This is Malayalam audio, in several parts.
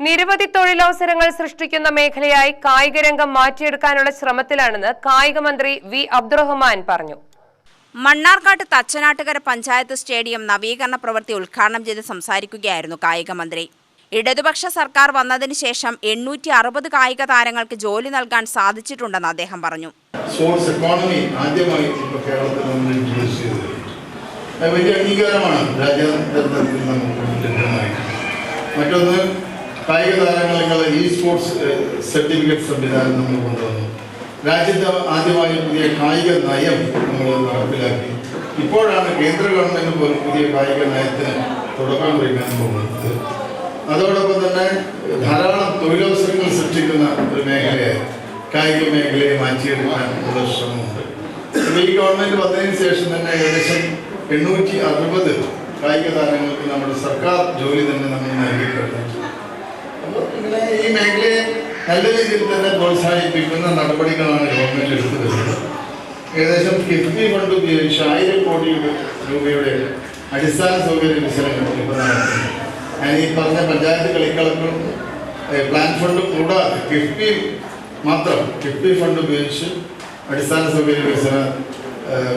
നിരവധി തൊഴിലവസരങ്ങൾ സൃഷ്ടിക്കുന്ന മേഖലയായി കായികരംഗം മാറ്റിയെടുക്കാനുള്ള ശ്രമത്തിലാണെന്ന് കായിക മന്ത്രി വി അബ്ദുറഹ്മാൻ പറഞ്ഞു. മണ്ണാർക്കാട് തച്ചനാട്ടുകര പഞ്ചായത്ത് സ്റ്റേഡിയം നവീകരണ പ്രവൃത്തി ഉദ്ഘാടനം ചെയ്ത് സംസാരിക്കുകയായിരുന്നു കായിക മന്ത്രി. ഇടതുപക്ഷ സർക്കാർ വന്നതിന് ശേഷം 860 കായിക താരങ്ങൾക്ക് ജോലി നൽകാൻ സാധിച്ചിട്ടുണ്ടെന്ന് അദ്ദേഹം പറഞ്ഞു. സ്പോർട്സ് എക്കോണമി ആദ്യമായി കേരളത്തിൽ നമ്മൾ ഇൻട്രൊഡ്യൂസ് ചെയ്തത് വലിയ അംഗീകാരമാണ് രാജ്യാന്തരത്തിൽ നമുക്ക് ലഭ്യമായി. മറ്റൊന്ന്, കായിക താരങ്ങളുള്ള ഇ സ്പോർട്സ് സർട്ടിഫിക്കറ്റ് സംവിധാനം നമ്മൾ കൊണ്ടുവന്നു. രാജ്യത്ത് ആദ്യമായി പുതിയ കായിക നയം നമ്മൾ നടപ്പിലാക്കി. ഇപ്പോഴാണ് കേന്ദ്ര ഗവൺമെൻറ് പോലും പുതിയ കായിക നയത്തിന് തുടക്കം കുറിക്കാൻ പോകുന്നത്. അതോടൊപ്പം തന്നെ ധാരാളം തൊഴിലവസരങ്ങൾ സൃഷ്ടിക്കുന്ന ഒരു മേഖലയെ കായിക മേഖലയെ മാറ്റിയെടുക്കാൻ ഉള്ള ശ്രമമുണ്ട്. ഈ ഗവൺമെൻറ് വന്നതിന് ശേഷം തന്നെ ഏകദേശം 860 കായിക താരങ്ങൾക്ക് നമ്മുടെ സർക്കാർ ജോലി തന്നെ നമ്മൾ നൽകിയിട്ടുണ്ട്. അപ്പോൾ ഇങ്ങനെ ഈ മേഖലയെ നല്ല രീതിയിൽ തന്നെ പ്രോത്സാഹിപ്പിക്കുന്ന നടപടികളാണ് ഗവൺമെൻറ് എടുത്തു വരുന്നത്. ഏകദേശം കിഫ്ബി ഫണ്ട് ഉപയോഗിച്ച് 1000 കോടി രൂപയുടെ അടിസ്ഥാന സൗകര്യ വികസനങ്ങൾ ഇപ്പോൾ നടത്തുന്നു. ഞാൻ ഈ പറഞ്ഞ പഞ്ചായത്ത് കളിക്കളക്കും പ്ലാൻ ഫണ്ട് കൂടാതെ കിഫ്ബി ഫണ്ട് ഉപയോഗിച്ച് അടിസ്ഥാന സൗകര്യ വികസന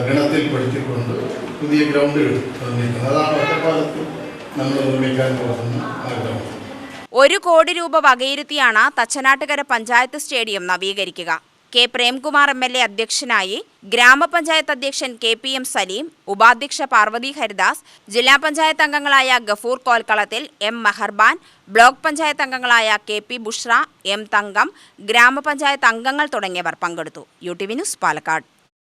ഗണത്തിൽപ്പെടുത്തിക്കൊണ്ട് പുതിയ ഗ്രൗണ്ടുകൾ നിർമ്മിക്കുന്നത്. അതാണ് ഒറ്റപ്പാലത്ത് നമ്മൾ നിർമ്മിക്കാൻ പോകുന്ന ആഗ്രഹം. 1 കോടി രൂപ വകയിരുത്തിയാണ് തച്ചനാട്ടുകര പഞ്ചായത്ത് സ്റ്റേഡിയം നവീകരിക്കുക. കെ പ്രേംകുമാർ MLA അധ്യക്ഷനായി, ഗ്രാമപഞ്ചായത്ത് അധ്യക്ഷൻ KPM സലീം, ഉപാധ്യക്ഷ പാർവതി ഹരിദാസ്, ജില്ലാ പഞ്ചായത്ത് അംഗങ്ങളായ ഗഫൂർ കോൽക്കളത്തിൽ, M മെഹർബാൻ, ബ്ലോക്ക് പഞ്ചായത്ത് അംഗങ്ങളായ KP ബുഷ്ര, M തങ്കം, ഗ്രാമപഞ്ചായത്ത് അംഗങ്ങൾ തുടങ്ങിയവർ പങ്കെടുത്തു. UTV news, Palakkad.